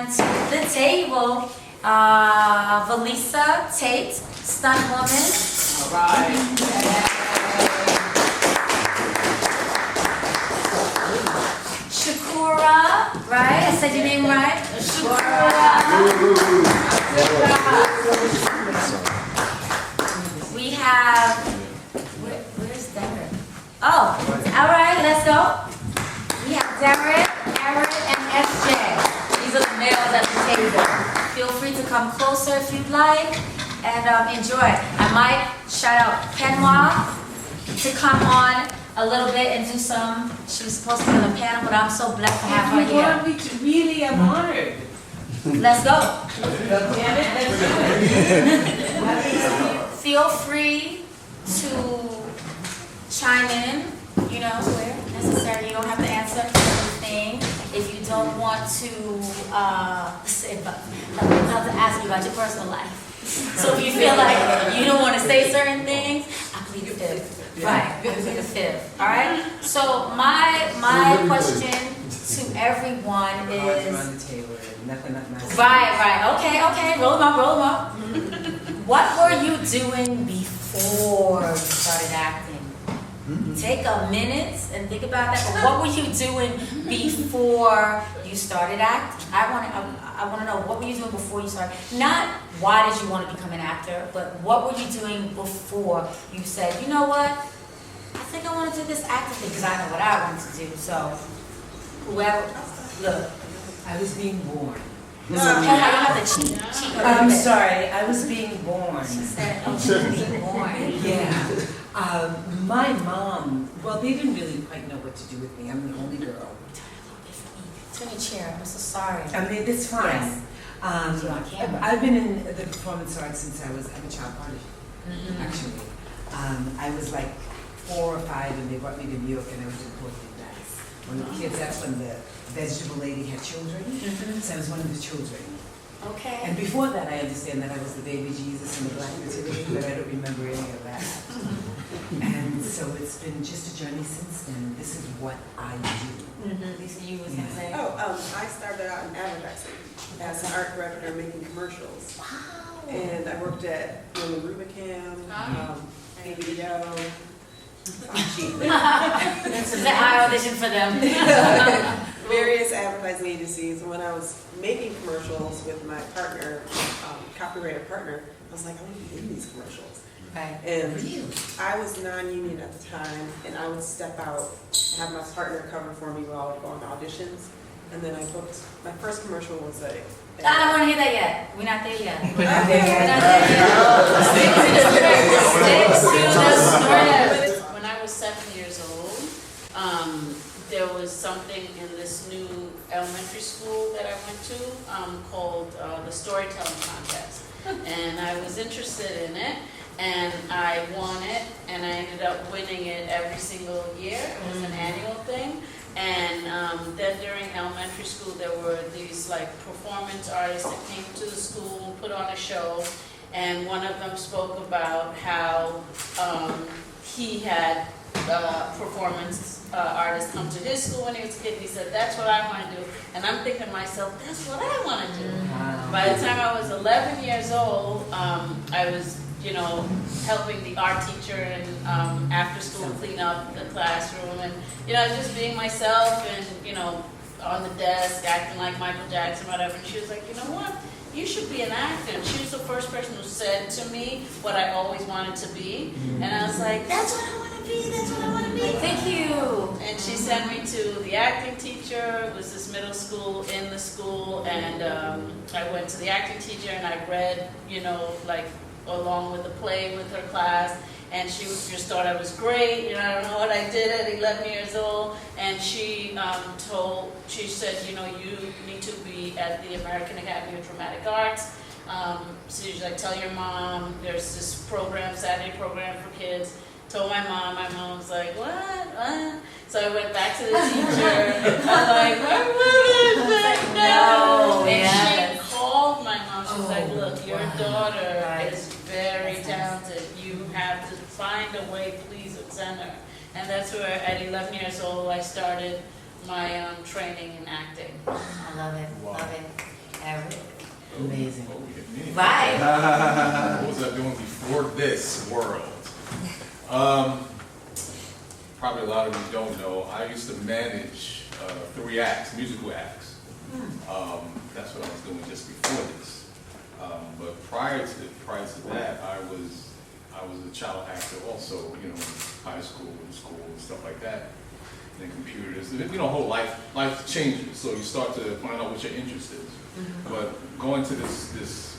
And to the table, Valisa Tate, stunt woman. All right. Shakura, right? I said your name right? Shakura. We have, where's Derrick? Oh, all right, let's go. We have Derrick, Eric, and SJ. These are the males at the table. Feel free to come closer if you'd like and enjoy. I might shout out Penwa to come on a little bit and do some. She was supposed to be on the panel, but I'm so blessed to have her here. We really am honored. Let's go. Damn it, let's do it. Feel free to chime in, you know, where necessary. You don't have to answer everything. If you don't want to say about, I'll ask you about your personal life. So if you feel like you don't want to say certain things, I plead the fifth. Right, I plead the fifth. All right. So my question to everyone is. Right. Okay. Roll them up. What were you doing before you started acting? Take a minute and think about that. But what were you doing before you started acting? I want to know, what were you doing before you started? Not why did you want to become an actor, but what were you doing before you said, you know what? I think I want to do this acting thing because I know what I want to do. So whoever, look. I was being born. I don't have to cheat. I'm sorry, I was being born. She said, oh, she was being born. Yeah. My mom, well, they didn't really quite know what to do with me. I'm the only girl. Turn your chair. I'm so sorry. I mean, it's fine. Yes. I've been in the performance arts since I'm a child prodigy, actually. I was like 4 or 5 and they brought me to New York and I was in Portland Dice. One of the kids, that's when the vegetable lady had children. So I was one of the children. Okay. And before that, I understand that I was the baby Jesus and the Black Nativity, but I don't remember any of that. And so it's been just a journey since then. This is what I do. Lisa, you was going to say? I started out in advertising as an art director making commercials. Wow. And I worked at Rubicam, ABO. I auditioned for them. Various advertising agencies. And when I was making commercials with my partner, copyrighted partner, I was like, I want to be in these commercials. Right. And I was non-union at the time, and I would step out, have my partner cover for me while I would go on auditions. And then I booked, my first commercial was I don't want to hear that yet. We're not there yet. We're not there yet. When I was 7 years old, there was something in this new elementary school that I went to called the Storytelling Contest. And I was interested in it, and I won it, and I ended up winning it every single year. It was an annual thing. And then during elementary school, there were these like performance artists that came to the school and put on a show. And one of them spoke about how he had performance artists come to his school when he was a kid. And he said, that's what I want to do. And I'm thinking to myself, that's what I want to do. By the time I was 11 years old, I was, helping the art teacher and after school clean up the classroom and, just being myself and, on the desk, acting like Michael Jackson, whatever. And she was like, you know what? You should be an actor. And she was the first person who said to me what I always wanted to be. And I was like, that's what I want to be. That's what I want to be. Thank you. And she sent me to the acting teacher. It was this middle school in the school. And I went to the acting teacher and I read, along with the play with her class, and she just thought I was great. I don't know what I did at 11 years old, and she said, you need to be at the American Academy of Dramatic Arts. So she's like, tell your mom, there's this program, Saturday program for kids. Told my mom was like, what? So I went back to the teacher, I'm like, no. And she called my mom, she was like, look, your daughter is very talented. You have to find a way, please send her. And that's where at 11 years old I started my training in acting. I love it. Love it. Derrick. Amazing. Oh, you hit me. Right. What was I doing before this world? Probably a lot of you don't know, I used to manage 3 acts, musical acts. That's what I was doing just before this. But prior to that, I was a child actor also, you know, high school and school and stuff like that. And computers, you know, whole life changes. So you start to find out what your interest is. But going to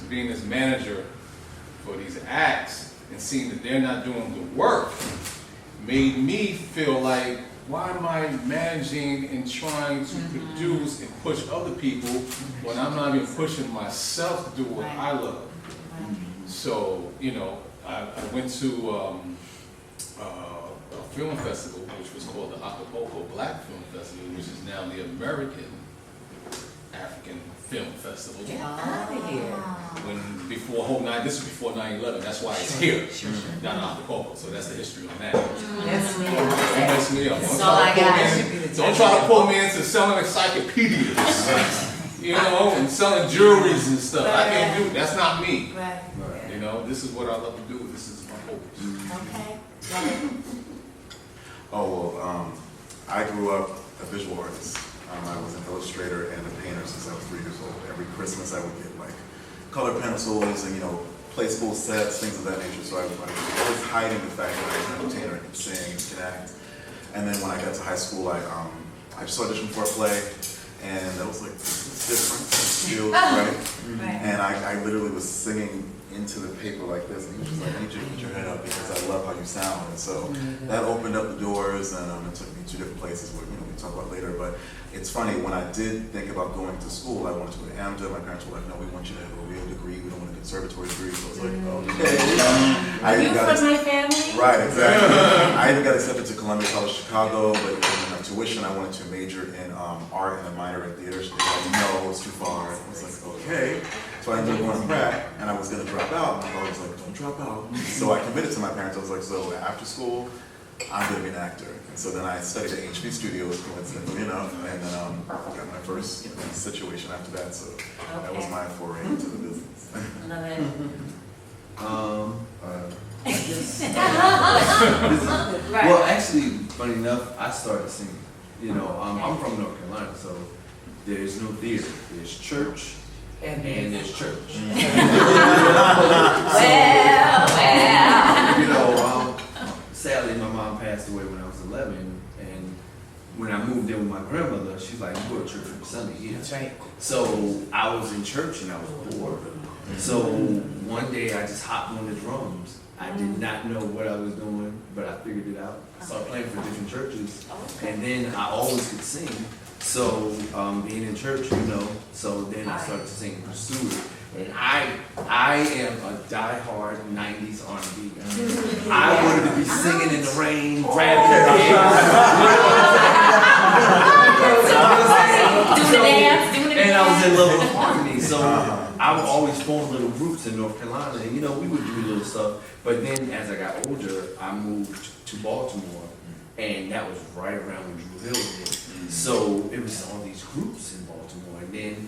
being this manager for these acts and seeing that they're not doing the work made me feel like, why am I managing and trying to produce and push other people when I'm not even pushing myself to do what I love? So, you know, I went to a film festival, which was called the Acapulco Black Film Festival, which is now the American African Film Festival. Get out of here. This is before 9/11, that's why it's here, not in Acapulco, so that's the history on that. Yes, Don't mess me up. That's all I got. Don't try to pull me into selling encyclopedias, you know, and selling jewelries and stuff. I can't do it. That's not me. Right. You know, this is what I love to do. This is my focus. Okay. Oh, well, I grew up a visual artist. I was an illustrator and a painter since I was 3 years old. Every Christmas I would get like color pencils and, you know, play school sets, things of that nature. So I was always hiding the fact that I was an entertainer and could sing and could act. And then when I got to high school, I just auditioned for a play, and I was like, it's different, it feels right. And I literally was singing into the paper like this, and he was just like, I need you to put your head up because I love how you sound. And so that opened up the doors, and it took me to different places where, you know, we talk about later. But it's funny, when I did think about going to school, I wanted to go to AMDA. My parents were like, no, we want you to have a real degree. We don't want a conservatory degree. So I was like, okay. Are you from my family? Right, exactly. I even got accepted to Columbia College Chicago, but in my tuition, I wanted to major in art and a minor in theater. So they were like, no, it's too far. I was like, okay. So I ended up going to prac, and I was going to drop out. My father was like, don't drop out. So I committed to my parents. I was like, so after school, I'm going to be an actor. And so then I studied at HB Studios, coincidentally enough, and then got my first situation after that. So that was my foray into the business. Love it. I guess. Right. Well, actually, funny enough, I started singing. You know, I'm from North Carolina, so there's no theater. There's church and there's church. Well. You know, sadly, my mom passed away when I was 11, and when I moved in with my grandmother, she's like, you go to church every Sunday. Yeah. That's right. So I was in church and I was bored. So one day I just hopped on the drums. I did not know what I was doing, but I figured it out. I started playing for different churches, and then I always could sing. So being in church, you know, so then I started to sing and pursue it. And I am a diehard 90s R&B guy. I wanted to be singing in the rain, grabbing your and I was in love with harmony. So I would always form little groups in North Carolina, and you know, we would do little stuff. But then as I got older, I moved to Baltimore, and that was right around when Drew Hill was. So it was all these groups in Baltimore, and then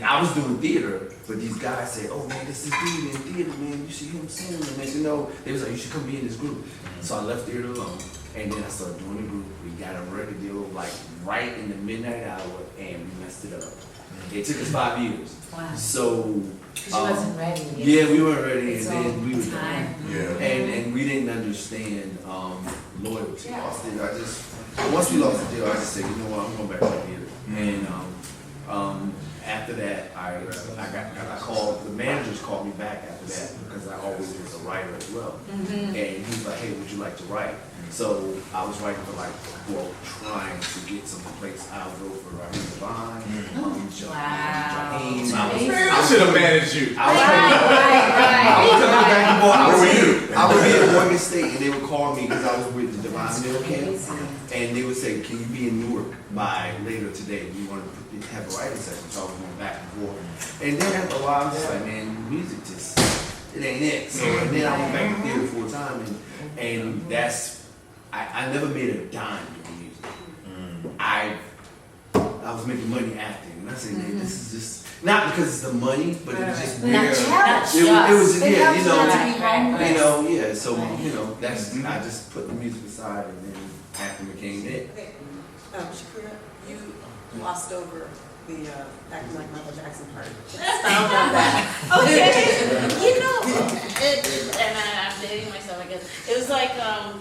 I was doing theater, but these guys said, oh man, this is dude in theater, man, you see him sing, and then, you know, they was like, you should come be in this group. So I left theater alone, and then I started doing the group. We got a record deal like right in the midnight hour, and we messed it up. It took us 5 years. Wow. So Because you wasn't ready yet. yeah, we weren't ready, It's and then we were time. done. Yeah. And we didn't understand loyalty. Once we lost the deal, I just said, you know what, I'm going back to the theater. And after that, I called, the managers called me back after that because I always was a writer as well. And he was like, hey, would you like to write? So I was writing for trying to get some place. I wrote for Rahim Devine, Jaheim. I should have managed you. I would be at Morgan State, and they would call me because I was with the Divine Mill Camp, and they would say, can you be in Newark by later today? We want to have a writing session. So I was going back and forth. And then after a while, I was just like, man, music just, it ain't it. So and then I went back to theater full time, and that's, I never made a dime doing music. I was making money acting, and I said, man, this is just not because it's the money, but it was just Not where just. it was. It Yeah, helps you know, them to be homeless. you know, yeah. So you know, that's I just put the music aside, and then acting became it. Okay, Shakira, you glossed over the acting like Michael Jackson part. Expound on that. Okay, you know, and I'm dating myself, I guess. It was like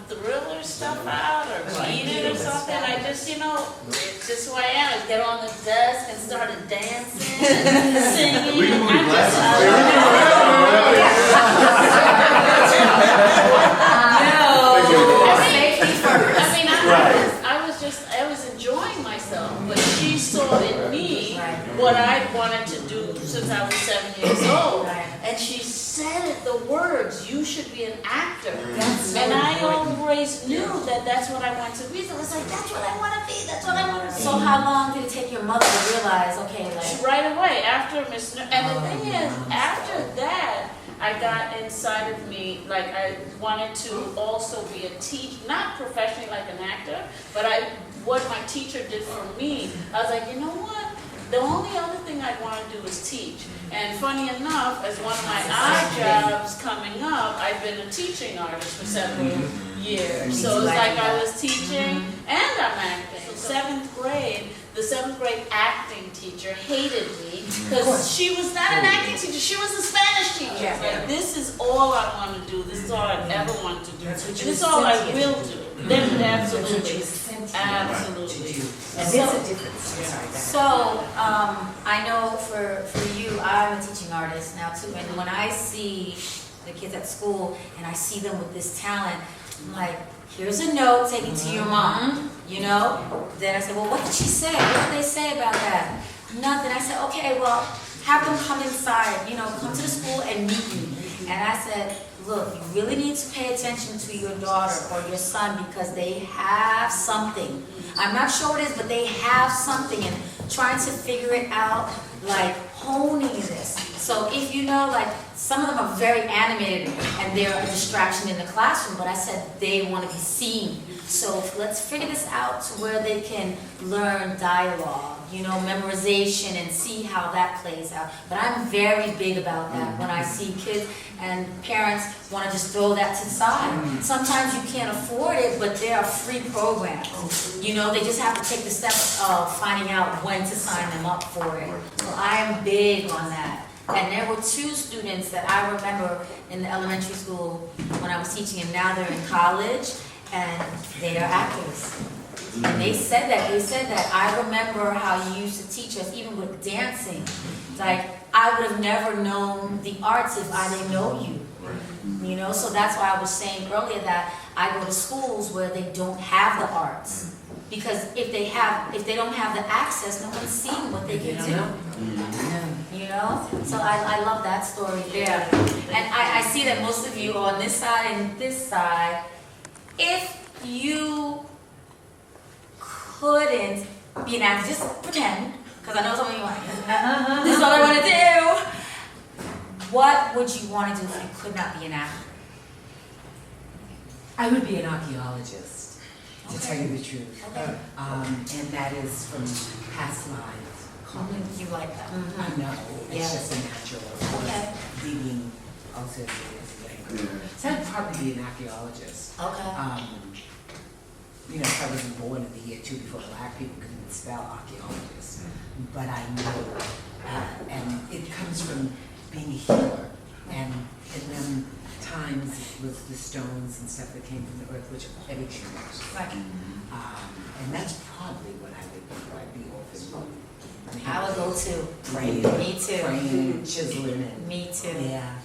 Thriller stuff out or Beat It or something. I just, you know, it's just who I am. I get on the desk and started dancing, singing. We can move I'm just- I was enjoying myself, but she saw in me what I wanted to do since I was 7 years old. And she said it, the words, you should be an actor. And I always knew that that's what I wanted to be. So I was like, that's what I want to be, that's what I want to be. So how long did it take your mother to realize, okay, like, Right away, after Miss and the thing is, after that, I got inside of me, like I wanted to also be a teacher, not professionally like an actor, but what my teacher did for me, I was like, you know what? The only other thing I want to do is teach. And funny enough, as one of my odd jobs coming up, I've been a teaching artist for 7 years. So it's like I was teaching and I'm acting. Seventh grade, the 7th grade acting teacher hated me because she was not an acting teacher, she was a Spanish teacher. Yeah. Like, this is all I want to do, this is all I ever want to do, and this is all I will do. Then absolutely, absolutely. And there's a difference. Sorry, so, I know for you, I'm a teaching artist now too, and when I see the kids at school and I see them with this talent, I'm like, here's a note, take it to your mom, you know? Then I said, well, what did she say? What did they say about that? Nothing. I said, okay, well, have them come inside, you know, come to the school and meet me. And I said, look, you really need to pay attention to your daughter or your son because they have something. I'm not sure what it is, but they have something, and trying to figure it out, like honing this. So if you know, like, some of them are very animated and they're a distraction in the classroom, but I said they want to be seen. So let's figure this out to where they can learn dialogue, you know, memorization, and see how that plays out. But I'm very big about that when I see kids and parents want to just throw that to the side. Sometimes you can't afford it, but there are free programs. You know, they just have to take the step of finding out when to sign them up for it. So I am big on that. And there were 2 students that I remember in the elementary school when I was teaching, and now they're in college, and they are actors. And they said that, I remember how you used to teach us, even with dancing. Like, I would have never known the arts if I didn't know you. You know, so that's why I was saying earlier that I go to schools where they don't have the arts. Because if they don't have the access, no one's seeing what they can do. You know? So I love that story there. And I see that most of you on this side and this side, if you couldn't be an actor, just pretend, because I know some of you are like, this is all I want to do. What would you want to do if you could not be an actor? I would be an archaeologist, to tell you the truth. Okay. And that is from past lives. You like that? I know, it's Yeah. just a natural. Okay. Reading also as a So I'd probably be an archaeologist. Okay. You know, if I wasn't born in the year 2 before Black people couldn't even spell archaeologist. But I know, and it comes from being a healer. And in them times, it was the stones and stuff that came from the earth, which everything knows. Right. And that's probably what I would do. I'd be open. I would go too. Praying. Me too. Praying, chiseling, and Me too. yeah.